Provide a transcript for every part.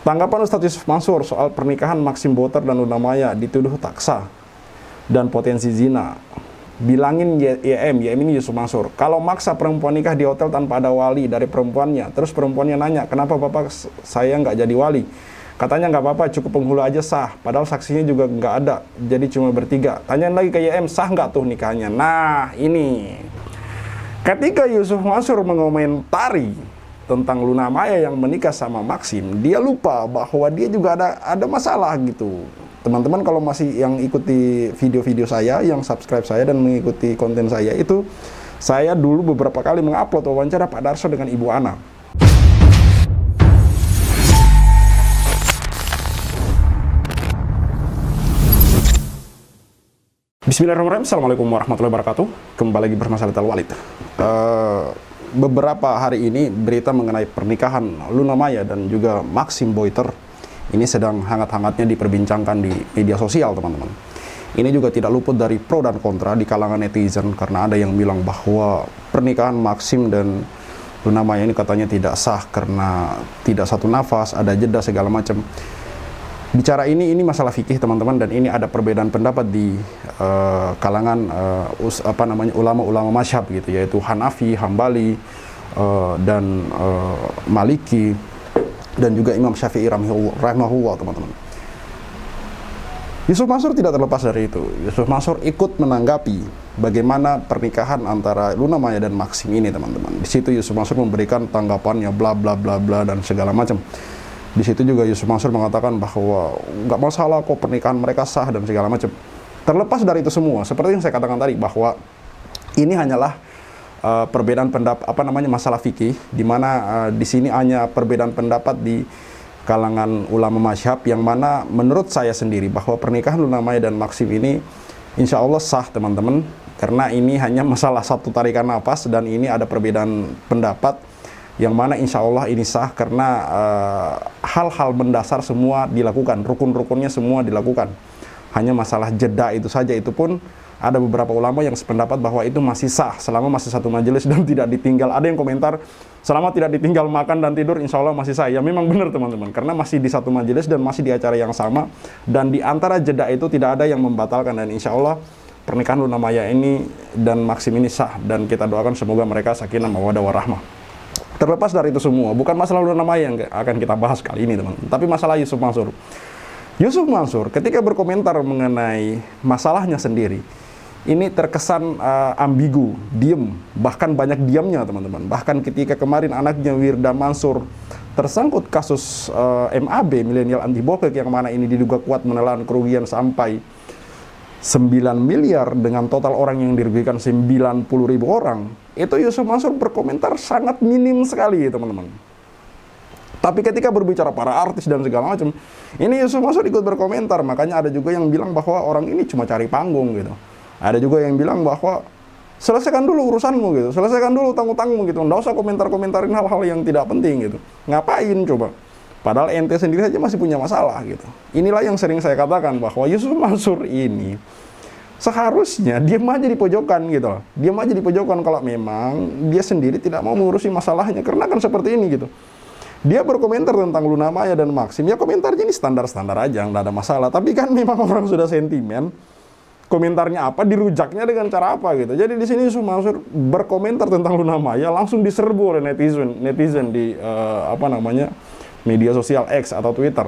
Tanggapan Ustadz Yusuf Mansur soal pernikahan Maxim Botер dan Luna Maya dituduh tak sah dan potensi zina. Bilangin YM ini Yusuf Mansur, kalau maksa perempuan nikah di hotel tanpa ada wali dari perempuannya, terus perempuannya nanya, kenapa bapak saya nggak jadi wali? Katanya nggak apa-apa, cukup penghulu aja sah, padahal saksinya juga nggak ada, jadi cuma bertiga. Tanyain lagi ke YM, sah nggak tuh nikahnya? Nah ini, ketika Yusuf Mansur mengomentari tentang Luna Maya yang menikah sama Maxim, dia lupa bahwa dia juga ada masalah gitu. Teman-teman kalau masih yang ikuti video-video saya, yang subscribe saya dan mengikuti konten saya itu, saya dulu beberapa kali mengupload wawancara Pak Darso dengan Ibu Ana. Bismillahirrahmanirrahim. Assalamualaikum warahmatullahi wabarakatuh. Kembali lagi bersama saya Tal Walid. Beberapa hari ini berita mengenai pernikahan Luna Maya dan juga Maxim Botер ini sedang hangat-hangatnya diperbincangkan di media sosial, teman-teman. Ini juga tidak luput dari pro dan kontra di kalangan netizen, karena ada yang bilang bahwa pernikahan Maxim dan Luna Maya ini katanya tidak sah karena tidak satu nafas, ada jeda segala macam. Bicara ini masalah fikih, teman-teman, dan ini ada perbedaan pendapat di kalangan ulama-ulama mazhab gitu, yaitu Hanafi, Hambali, dan Maliki, dan juga Imam Syafi'i rahimahullah, teman-teman. Yusuf Mansur tidak terlepas dari itu. Yusuf Mansur ikut menanggapi bagaimana pernikahan antara Luna Maya dan Maxim ini, teman-teman. Di situ Yusuf Mansur memberikan tanggapannya bla bla bla bla dan segala macam. Di situ juga Yusuf Mansur mengatakan bahwa nggak masalah kok pernikahan mereka sah dan segala macam. Terlepas dari itu semua, seperti yang saya katakan tadi bahwa ini hanyalah perbedaan pendapat, masalah fikih, di mana di sini hanya perbedaan pendapat di kalangan ulama mazhab, yang mana menurut saya sendiri bahwa pernikahan Luna Maya dan Maxim ini insya Allah sah, teman-teman, karena ini hanya masalah satu tarikan nafas, dan ini ada perbedaan pendapat yang mana insya Allah ini sah karena hal-hal mendasar semua dilakukan, rukun-rukunnya semua dilakukan. Hanya masalah jeda itu saja, itu pun ada beberapa ulama yang sependapat bahwa itu masih sah selama masih satu majelis dan tidak ditinggal. Ada yang komentar, selama tidak ditinggal makan dan tidur insya Allah masih sah. Ya memang benar, teman-teman, karena masih di satu majelis dan masih di acara yang sama, dan di antara jeda itu tidak ada yang membatalkan, dan insya Allah pernikahan Luna Maya ini dan Maxim ini sah, dan kita doakan semoga mereka sakinah mawaddah warahmah. Terlepas dari itu semua, bukan masalah Luna Maya yang akan kita bahas kali ini, teman-teman, tapi masalah Yusuf Mansur. Yusuf Mansur ketika berkomentar mengenai masalahnya sendiri, ini terkesan ambigu, diem, bahkan banyak diamnya, teman-teman. Bahkan ketika kemarin anaknya Wirda Mansur tersangkut kasus MAB, milenial anti bokek, yang mana ini diduga kuat menelan kerugian sampai 9 miliar dengan total orang yang dirugikan 90.000 orang, itu Yusuf Mansur berkomentar sangat minim sekali, teman-teman. Tapi ketika berbicara para artis dan segala macam, ini Yusuf Mansur ikut berkomentar. Makanya ada juga yang bilang bahwa orang ini cuma cari panggung gitu. Ada juga yang bilang bahwa selesaikan dulu urusanmu gitu, selesaikan dulu utang-utangmu gitu, nggak usah komentar-komentarin hal-hal yang tidak penting gitu. Ngapain coba? Padahal ente sendiri saja masih punya masalah gitu. Inilah yang sering saya katakan bahwa Yusuf Mansur ini seharusnya diam aja di pojokan gitu. Diam aja di pojokan kalau memang dia sendiri tidak mau mengurusi masalahnya. Karena kan seperti ini gitu. Dia berkomentar tentang Luna Maya dan Maxim, ya komentarnya ini standar-standar aja, nggak ada masalah. Tapi kan memang orang sudah sentimen, komentarnya apa, dirujaknya dengan cara apa gitu. Jadi di sini Yusuf Mansur berkomentar tentang Luna Maya langsung diserbu oleh netizen di media sosial X atau Twitter.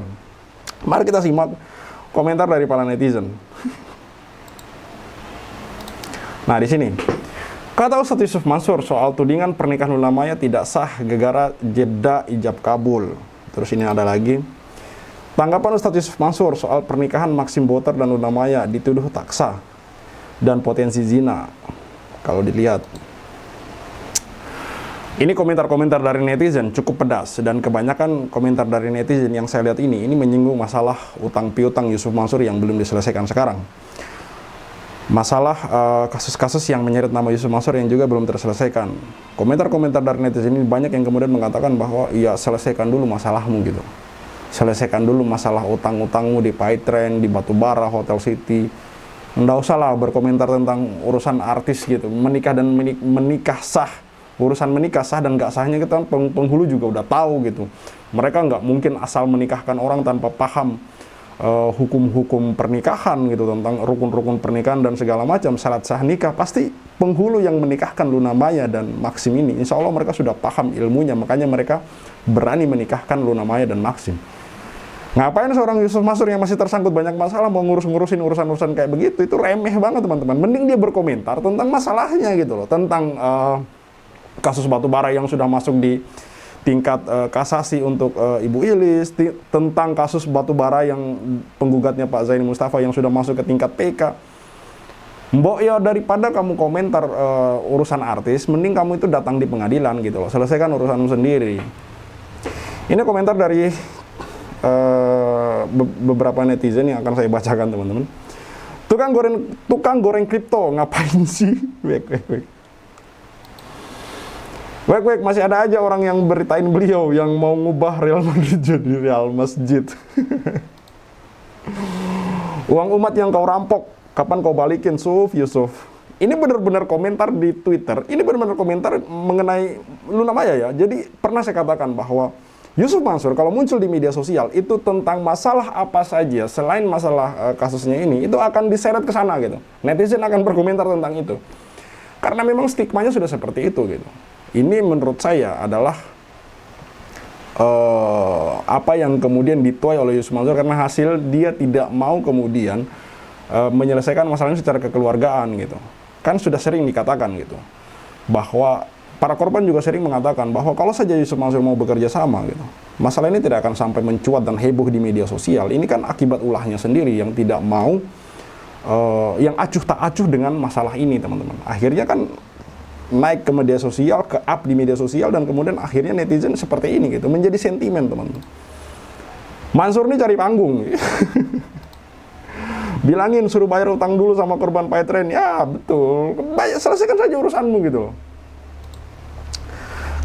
Mari kita simak komentar dari para netizen. Nah, di sini kata Ustadz Yusuf Mansur soal tudingan pernikahan Luna Maya tidak sah gegara jeda ijab kabul. Terus ini ada lagi tanggapan Ustadz Yusuf Mansur soal pernikahan Maxim Botер dan Luna Maya dituduh tak sah dan potensi zina. Kalau dilihat, ini komentar-komentar dari netizen cukup pedas, dan kebanyakan komentar dari netizen yang saya lihat ini menyinggung masalah utang piutang Yusuf Mansur yang belum diselesaikan sekarang. Masalah kasus-kasus yang menyeret nama Yusuf Mansur yang juga belum terselesaikan. Komentar-komentar dari netizen ini banyak yang kemudian mengatakan bahwa ya selesaikan dulu masalahmu gitu. Selesaikan dulu masalah utang-utangmu di Paytrend, di Batubara, Hotel City. Nggak usah lah berkomentar tentang urusan artis gitu, menikah dan menikah sah urusan menikah sah dan nggak sahnya kita penghulu juga udah tahu gitu. Mereka nggak mungkin asal menikahkan orang tanpa paham hukum-hukum pernikahan gitu, tentang rukun-rukun pernikahan dan segala macam syarat sah nikah. Pasti penghulu yang menikahkan Luna Maya dan Maxim ini, insya Allah mereka sudah paham ilmunya, makanya mereka berani menikahkan Luna Maya dan Maxim. Ngapain seorang Yusuf Mansur yang masih tersangkut banyak masalah mau ngurusin urusan-urusan kayak begitu? Itu remeh banget teman-teman. Mending dia berkomentar tentang masalahnya gitu loh, tentang kasus batubara yang sudah masuk di tingkat kasasi untuk Ibu Ilis, tentang kasus batubara yang penggugatnya Pak Zaini Mustafa yang sudah masuk ke tingkat PK. Mbok ya, daripada kamu komentar urusan artis, mending kamu itu datang di pengadilan gitu loh, selesaikan urusanmu sendiri. Ini komentar dari beberapa netizen yang akan saya bacakan teman-teman. Tukang goreng kripto ngapain sih? Wek, masih ada aja orang yang beritain beliau yang mau ngubah Real Madrid jadi Real Masjid. Uang umat yang kau rampok, kapan kau balikin, Yusuf? Ini benar-benar komentar di Twitter. Ini benar-benar komentar mengenai Luna Maya ya. Jadi pernah saya katakan bahwa Yusuf Mansur kalau muncul di media sosial itu tentang masalah apa saja selain masalah kasusnya ini, itu akan diseret ke sana gitu. Netizen akan berkomentar tentang itu. Karena memang stigmanya sudah seperti itu gitu. Ini menurut saya adalah apa yang kemudian dituai oleh Yusuf Mansur, karena hasil dia tidak mau kemudian menyelesaikan masalahnya secara kekeluargaan gitu. Kan sudah sering dikatakan gitu bahwa para korban juga sering mengatakan bahwa kalau saja Yusuf Mansur mau bekerja sama gitu, masalah ini tidak akan sampai mencuat dan heboh di media sosial. Ini kan akibat ulahnya sendiri yang tidak mau, yang acuh tak acuh dengan masalah ini teman-teman. Akhirnya kan naik ke media sosial, ke up di media sosial, dan kemudian akhirnya netizen seperti ini gitu, menjadi sentimen teman-teman. Mansur ini cari panggung. Bilangin suruh bayar utang dulu sama korban Paytren. Ya betul, selesaikan saja urusanmu gitu loh.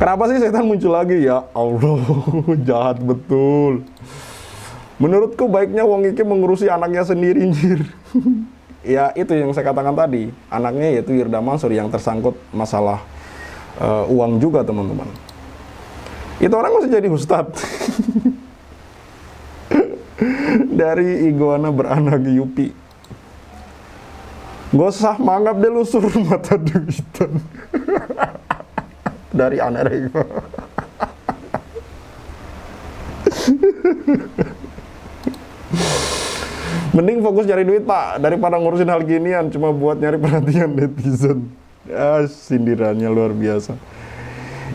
Kenapa sih setan muncul lagi? Ya Allah, jahat betul. Menurutku baiknya Wong Iki mengurusi anaknya sendiri, anjir. Ya itu yang saya katakan tadi, anaknya yaitu Wirda Mansur yang tersangkut masalah uang juga teman-teman. Itu orang masih jadi ustadz. Dari iguana beranak Yupi. Gak usah manggap dia lusur mata duitan. Dari anak mending fokus cari duit pak, daripada ngurusin hal ginian cuma buat nyari perhatian netizen. Sindirannya luar biasa.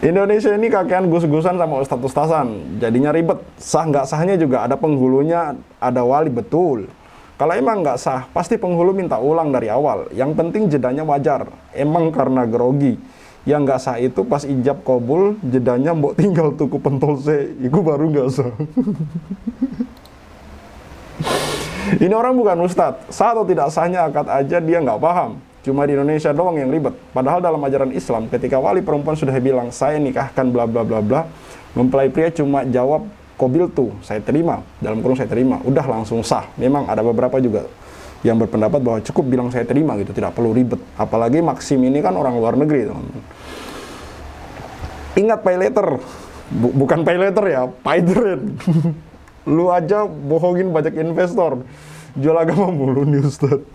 Indonesia ini kakean gus-gusan sama ustadz-ustazan, jadinya ribet. Sah nggak sahnya juga ada penghulunya, ada wali, betul. Kalau emang nggak sah, pasti penghulu minta ulang dari awal. Yang penting jedanya wajar, emang karena grogi. Yang nggak sah itu pas ijab kabul, jedanya mbok tinggal tuku pentol se, itu baru nggak sah. Ini orang bukan ustadz, sah atau tidak sahnya akad aja dia nggak paham. Cuma di Indonesia doang yang ribet. Padahal dalam ajaran Islam, ketika wali perempuan sudah bilang saya nikahkan bla bla bla bla, mempelai pria cuma jawab kobil tuh, saya terima, dalam kurung saya terima, udah langsung sah. Memang ada beberapa juga yang berpendapat bahwa cukup bilang saya terima gitu, tidak perlu ribet. Apalagi Maxim ini kan orang luar negeri teman-teman. Ingat pay letter, bukan pay letter ya, Paytren. Lu aja bohongin banyak investor, jual agama mulu nih Ustadz.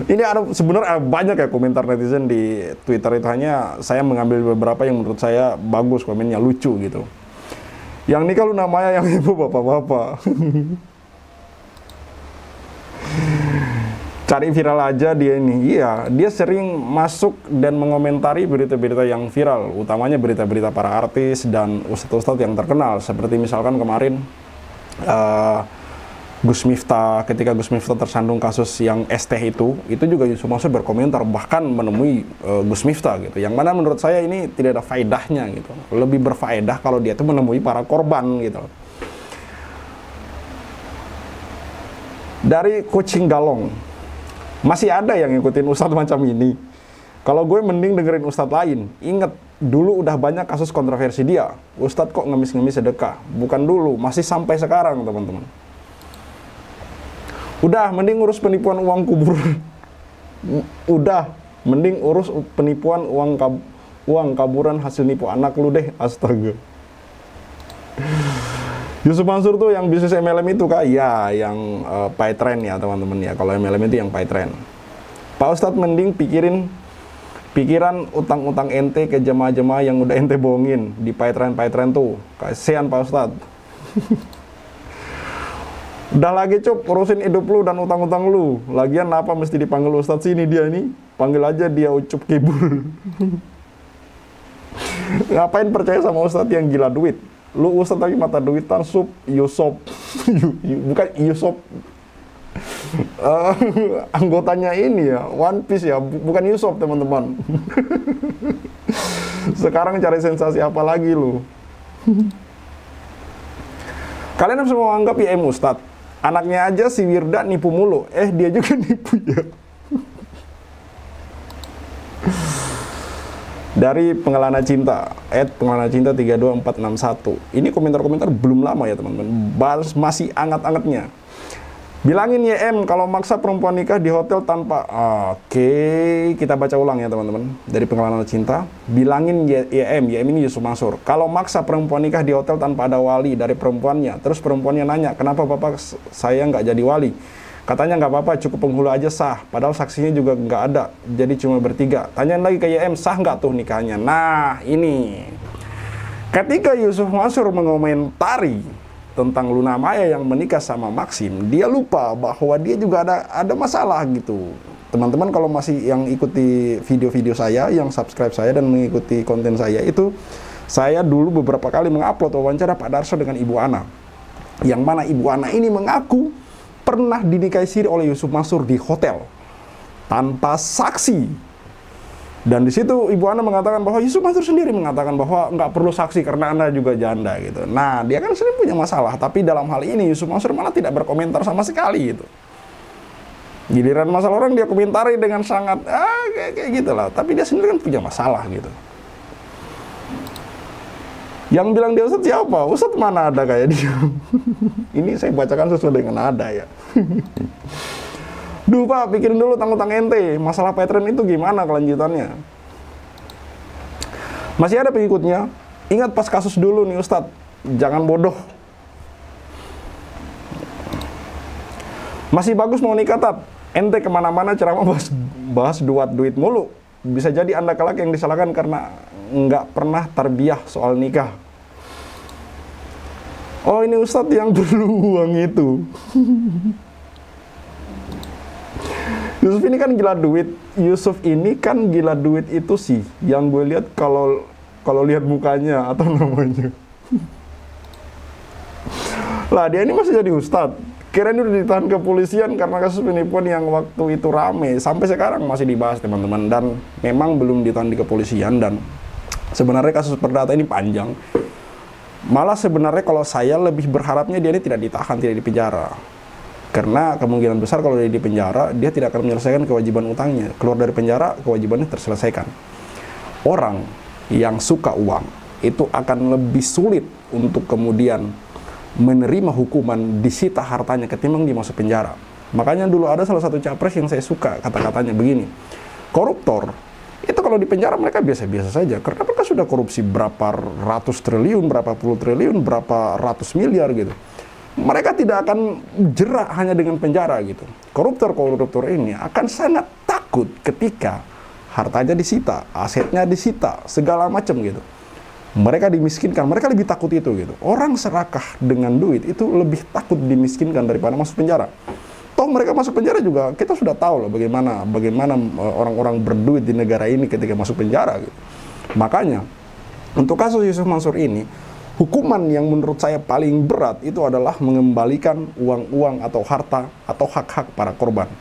Ini ada sebenarnya banyak ya komentar netizen di Twitter itu, hanya saya mengambil beberapa yang menurut saya bagus, komennya lucu gitu. Yang nikah Luna Maya, yang ibu bapak-bapak. Cari viral aja dia ini. Iya, dia sering masuk dan mengomentari berita-berita yang viral, utamanya berita-berita para artis dan ustadz-ustadz yang terkenal. Seperti misalkan kemarin Gus Miftah, ketika Gus Miftah tersandung kasus yang ST itu juga Yusuf Mansur berkomentar, bahkan menemui Gus Miftah gitu. Yang mana menurut saya ini tidak ada faedahnya gitu. Lebih berfaedah kalau dia itu menemui para korban gitu. Dari Kucing Galong, masih ada yang ngikutin ustadz macam ini. Kalau gue mending dengerin ustadz lain. Ingat, dulu udah banyak kasus kontroversi dia. Ustadz kok ngemis-ngemis sedekah? Bukan dulu, masih sampai sekarang teman-teman. Udah, mending ngurus penipuan uang kubur. Udah, Mending urus penipuan uang kaburan hasil nipu anak lu deh, astaga. Yusuf Mansur tuh yang bisnis MLM itu kak, ya yang PayTrend ya teman-teman ya. Kalau MLM itu yang PayTrend. Pak Ustadz mending pikiran utang-utang ente ke jemaah-jemaah yang udah ente bohongin di PayTrend tuh. Kasihan Pak Ustadz. Udah lagi Cup, urusin hidup lu dan utang-utang lu. Lagian apa mesti dipanggil Ustadz sini dia nih? Panggil aja dia Ucup Kibul. Ngapain percaya sama Ustadz yang gila duit? Lu Ustadz tapi mata duitan, Yusuf. Bukan Yusuf. Anggotanya ini ya, One Piece ya, bukan Yusuf teman-teman. Sekarang cari sensasi apa lagi lu? Kalian semua anggap IM Ustadz. Anaknya aja si Wirda nipu mulu. Dia juga nipu ya. Dari Pengelana Cinta, @pengelana cinta 32461. Ini komentar-komentar belum lama ya teman-teman, masih anget-angetnya. Bilangin YM kalau maksa perempuan nikah di hotel tanpa... Oke, kita baca ulang ya teman-teman. Dari Pengelana Cinta, bilangin YM ini Yusuf Mansur. Kalau maksa perempuan nikah di hotel tanpa ada wali dari perempuannya, terus perempuannya nanya, kenapa bapak saya nggak jadi wali? Katanya nggak apa-apa, cukup penghulu aja sah. Padahal saksinya juga nggak ada, jadi cuma bertiga. Tanyain lagi ke YM, sah nggak tuh nikahnya? Nah, ini. Ketika Yusuf Mansur mengomentari tentang Luna Maya yang menikah sama Maxim, dia lupa bahwa dia juga ada masalah gitu. Teman-teman kalau masih yang ikuti video-video saya, yang subscribe saya dan mengikuti konten saya itu, saya dulu beberapa kali mengupload wawancara Pak Darso dengan Ibu Ana. Yang mana Ibu Ana ini mengaku pernah dinikahi siri oleh Yusuf Mansur di hotel tanpa saksi. Dan di situ Ibu Ana mengatakan bahwa Yusuf Mansur sendiri mengatakan bahwa nggak perlu saksi karena Anda juga janda gitu. Nah, dia kan sendiri punya masalah, tapi dalam hal ini Yusuf Mansur malah tidak berkomentar sama sekali gitu. Giliran masalah orang dia komentari dengan sangat kayak gitulah, tapi dia sendiri kan punya masalah gitu. Yang bilang dia Ustadz siapa? Ustadz mana ada kayak dia? Ini saya bacakan sesuai dengan nada ya. Duh Pak, pikirin dulu tanggung-tanggung ente. Masalah PayTrend itu gimana kelanjutannya? Masih ada pengikutnya. Ingat pas kasus dulu nih Ustadz. Jangan bodoh. Masih bagus mau nikah Tat. Ente kemana-mana ceramah bahas duit mulu. Bisa jadi Anda kelak yang disalahkan karena nggak pernah tarbiyah soal nikah. Oh ini Ustadz yang beruang itu. Yusuf ini kan gila duit. Yusuf ini kan gila duit itu sih. Yang gue lihat kalau lihat mukanya atau namanya. Lah dia ini masih jadi Ustadz. Kirain udah ditahan kepolisian karena kasus penipuan yang waktu itu rame. Sampai sekarang masih dibahas teman-teman. Dan memang belum ditahan di kepolisian. Dan sebenarnya kasus perdata ini panjang. Malah sebenarnya kalau saya lebih berharapnya dia ini tidak ditahan, tidak dipenjara. Karena kemungkinan besar kalau dia di penjara, dia tidak akan menyelesaikan kewajiban utangnya. Keluar dari penjara, kewajibannya terselesaikan. Orang yang suka uang, itu akan lebih sulit untuk kemudian menerima hukuman disita hartanya ketimbang dia masuk penjara. Makanya dulu ada salah satu capres yang saya suka kata-katanya begini, koruptor itu kalau di penjara mereka biasa-biasa saja karena mereka sudah korupsi berapa ratus triliun, berapa puluh triliun, berapa ratus miliar gitu. Mereka tidak akan jerak hanya dengan penjara gitu. Koruptor ini akan sangat takut ketika hartanya disita, asetnya disita, segala macam gitu. Mereka dimiskinkan, mereka lebih takut itu gitu. Orang serakah dengan duit itu lebih takut dimiskinkan daripada masuk penjara. Toh mereka masuk penjara juga, kita sudah tahu loh bagaimana orang-orang berduit di negara ini ketika masuk penjara gitu. Makanya untuk kasus Yusuf Mansur ini, hukuman yang menurut saya paling berat itu adalah mengembalikan uang-uang atau harta atau hak-hak para korban.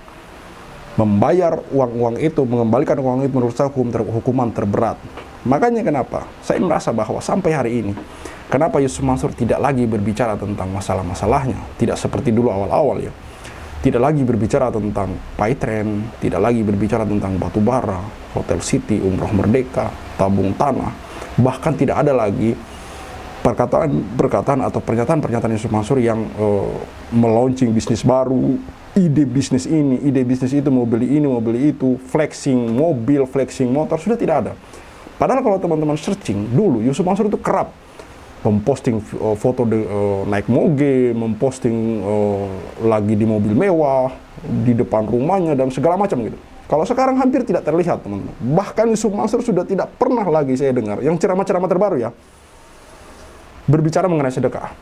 Membayar uang-uang itu, mengembalikan uang itu menurut saya hukuman terberat. Makanya kenapa saya merasa bahwa sampai hari ini, kenapa Yusuf Mansur tidak lagi berbicara tentang masalah-masalahnya, tidak seperti dulu awal-awal ya, tidak lagi berbicara tentang PayTrend, tidak lagi berbicara tentang batu bara, Hotel City, Umroh Merdeka, tabung tanah, bahkan tidak ada lagi perkataan atau pernyataan Yusuf Mansur yang melaunching bisnis baru, ide bisnis ini, ide bisnis itu, mau beli ini, mau beli itu, flexing mobil, flexing motor, sudah tidak ada. Padahal kalau teman-teman searching dulu, Yusuf Mansur itu kerap memposting foto naik moge, memposting lagi di mobil mewah, di depan rumahnya, dan segala macam gitu. Kalau sekarang hampir tidak terlihat, teman-teman. Bahkan Yusuf Mansur sudah tidak pernah lagi saya dengar, yang ceramah-ceramah terbaru ya, berbicara mengenai sedekah.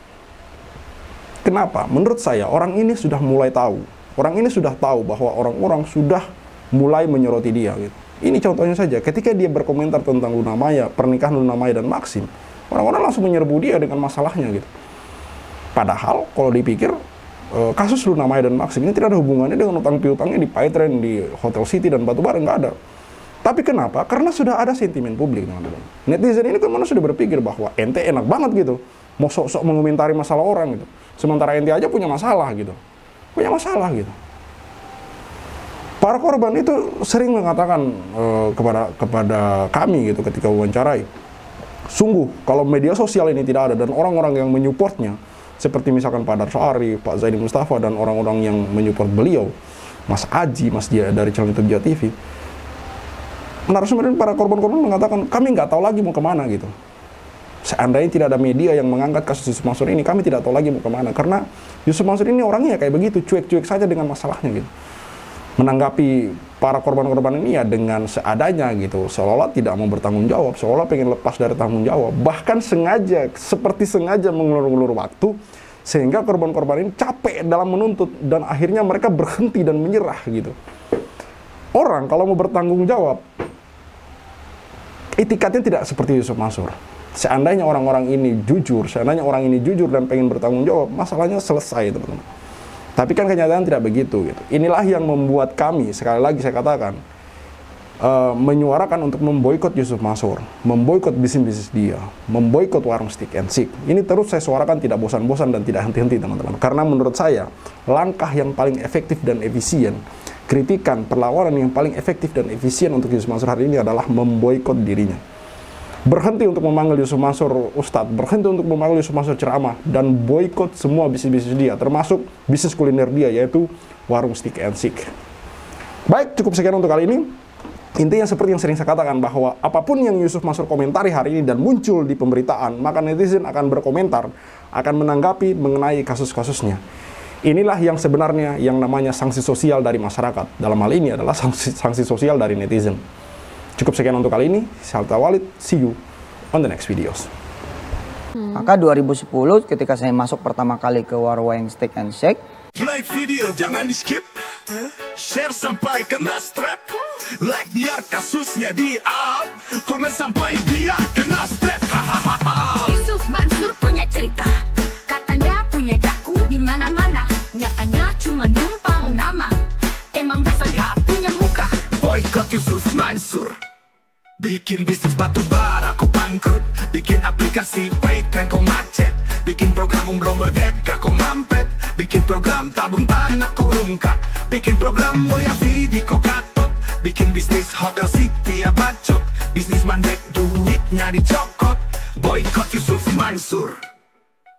Kenapa? Menurut saya, orang ini sudah mulai tahu. Orang ini sudah tahu bahwa orang-orang sudah mulai menyoroti dia. Gitu. Ini contohnya saja, ketika dia berkomentar tentang Luna Maya, pernikahan Luna Maya dan Maxim, orang-orang langsung menyerbu dia dengan masalahnya. Gitu. Padahal, kalau dipikir, kasus Luna Maya dan Maxim ini tidak ada hubungannya dengan utang piutangnya di Paytrend, di Hotel City dan Batubara, nggak ada. Tapi kenapa? Karena sudah ada sentimen publik, teman-teman. Netizen ini kan mana sudah berpikir bahwa ente enak banget gitu, mau sok-sok mengomentari masalah orang gitu. Sementara ente aja punya masalah gitu, punya masalah gitu. Para korban itu sering mengatakan kepada kami gitu ketika wawancarai, sungguh kalau media sosial ini tidak ada dan orang-orang yang menyupportnya, seperti misalkan Pak Darso Arif, Pak Zaini Mustafa, dan orang-orang yang menyupport beliau, Mas Aji, Mas Dia dari channel YouTube Dia TV, narasumber para korban-korban mengatakan, kami nggak tahu lagi mau kemana gitu. Seandainya tidak ada media yang mengangkat kasus Yusuf Mansur ini, kami tidak tahu lagi mau kemana. Karena Yusuf Mansur ini orangnya kayak begitu, cuek-cuek saja dengan masalahnya gitu. Menanggapi para korban-korban ini ya dengan seadanya gitu, seolah-olah tidak mau bertanggung jawab, seolah pengen lepas dari tanggung jawab, bahkan sengaja, seperti sengaja mengulur-ulur waktu, sehingga korban-korban ini capek dalam menuntut, dan akhirnya mereka berhenti dan menyerah gitu. Orang kalau mau bertanggung jawab, itikadnya tidak seperti Yusuf Mansur. Seandainya orang-orang ini jujur, seandainya orang ini jujur dan pengen bertanggung jawab, masalahnya selesai, teman-teman. Tapi kan kenyataan tidak begitu gitu. Inilah yang membuat kami, sekali lagi saya katakan, menyuarakan untuk memboikot Yusuf Mansur, memboikot bisnis-bisnis dia, memboikot warung Stick and Shake. Ini terus saya suarakan tidak bosan-bosan dan tidak henti-henti, teman-teman. Karena menurut saya, langkah yang paling efektif dan efisien, kritikan, perlawanan yang paling efektif dan efisien untuk Yusuf Mansur hari ini adalah memboikot dirinya. Berhenti untuk memanggil Yusuf Mansur Ustadz, berhenti untuk memanggil Yusuf Mansur ceramah, dan boikot semua bisnis-bisnis dia, termasuk bisnis kuliner dia, yaitu warung Stick and Shake. Baik, cukup sekian untuk kali ini. Intinya seperti yang sering saya katakan, bahwa apapun yang Yusuf Mansur komentari hari ini dan muncul di pemberitaan, maka netizen akan berkomentar, akan menanggapi mengenai kasus-kasusnya. Inilah yang sebenarnya yang namanya sanksi sosial dari masyarakat. Dalam hal ini adalah sanksi sosial dari netizen. Cukup sekian untuk kali ini. Saya Alta Walid. See you on the next videos. Maka 2010 ketika saya masuk pertama kali ke warung Stick and Shake, like video jangan di skip, share sampai kena strap, like biar kasusnya di up, komen sampai dia kena strap. Yusuf Mansur punya cerita, katanya punya daku di mana-mana, nyatanya cuma numpang nama, emang bisa nggak punya muka. Boykot Yusuf Mansur, bikin bisnis batu bara kau bangkrut, bikin aplikasi Paytrend kau macet, bikin program umroh merdeka kau mampet, bikin program tabung tanah kau rungkat, bikin program mulia video kau katot, bikin bisnis Hotel City ya bacot, bisnis mandek duitnya dicokot. Boykot Yusuf Mansur.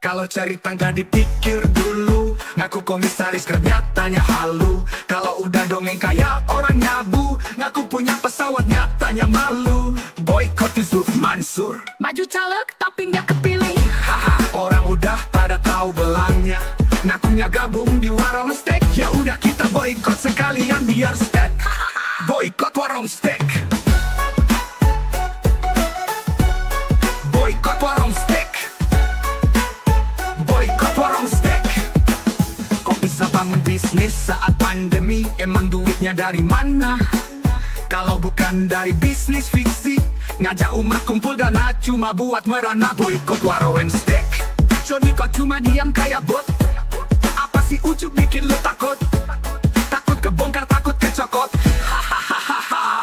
Kalau cari tangga dipikir dulu, ngaku komisaris nyatanya halu. Kalau udah dongeng kayak orang nyabu, ngaku punya pesawat nyatanya malu. Boykot Yusuf Mansur. Maju caleg tapi nggak kepilih. Haha, orang udah pada tahu belangnya, ngakunya gabung di warung steak. Ya udah kita boykot sekalian biar steak. Boykot warung steak. Boykot warung steak. Boykot warung steak. Kok bisa bangun bisnis saat pandemi? Emang duitnya dari mana? Kalau bukan dari bisnis fiksi, ngajak umat kumpul dana cuma buat merana. Boykot warung steak. Joni kok cuma diam kayak bot? Apa sih ujuk bikin lu takut? Takut kebongkar, takut kecokot.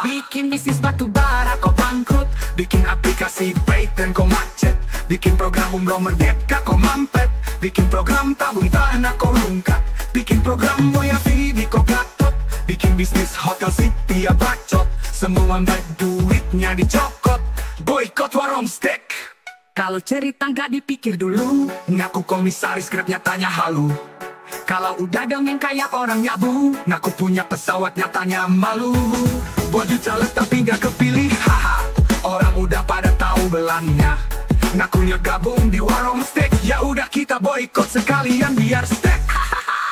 Bikin bisnis batu bara kok bangkrut, Bikin aplikasi Paytrend kau macet, bikin program umroh merdeka kau mampet, bikin program tabung tanah kau rungkat, bikin program moya video kau gatot, bikin bisnis Hotel City ya bacot, semua mbak duitnya dicokot. Boykot warung steak. Kalau cerita nggak dipikir dulu, ngaku komisaris grab nyatanya halu. Kalau udah dongeng kayak orang nyabu, ngaku punya pesawat nyatanya malu. Baju caleg tapi gak kepilih, haha. Orang udah pada tahu belangnya, ngakunya gabung di warung steak. Ya udah kita boykot sekalian biar steak.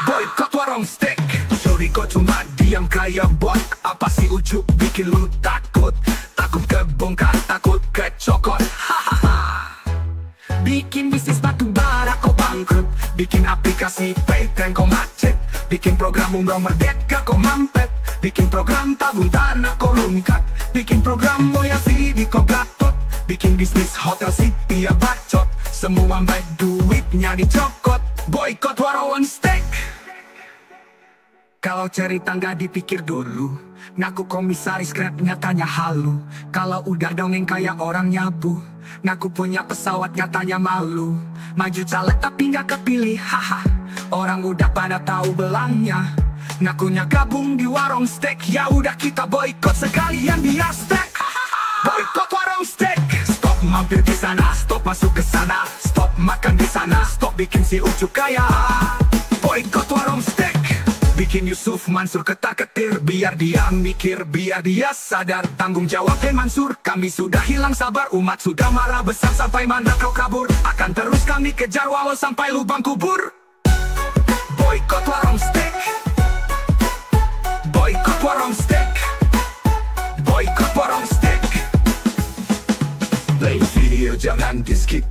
Boykot warung steak. Sorry kok cuma diam kayak bot. Apa sih ujuk bikin lu takut? Takut kebongkar, takut kecokot. Bikin bisnis batu bara kok bangkrut, bikin aplikasi Paytm kok macet, bikin program umroh merdeka kok mampet, bikin program tabung tanah kok lungkat, bikin program moya CD kok gatot, bikin bisnis hotel city ya bacot, semua baik duitnya dicokot. Boykot warung steak. Kalau cerita nggak dipikir dulu, ngaku komisaris Grab nyatanya halu. Kalau udah dongeng kayak orang nyabu, ngaku punya pesawat nyatanya malu. Maju caleg tapi nggak kepilih, haha. Orang udah pada tahu belangnya, ngakunya gabung di warung steak. Ya udah kita boykot sekalian biar steak. Boykot warung steak. Stop mampir di sana, stop masuk ke sana, stop makan di sana, stop bikin si ujuk kaya. Boykot warung steak. Bikin Yusuf Mansur ketar-ketir, biar dia mikir, biar dia sadar tanggung jawab. Mansur, kami sudah hilang sabar, umat sudah marah besar. Sampai mana kau kabur, akan terus kami kejar walau sampai lubang kubur. Boykot warung steak. Boykot warung steak. Boykot warung steak. Play video jangan di skip,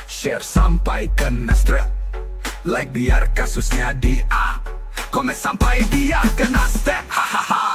share sampai kena strap, like biar kasusnya di up, komen sampai dia kena step, hahaha.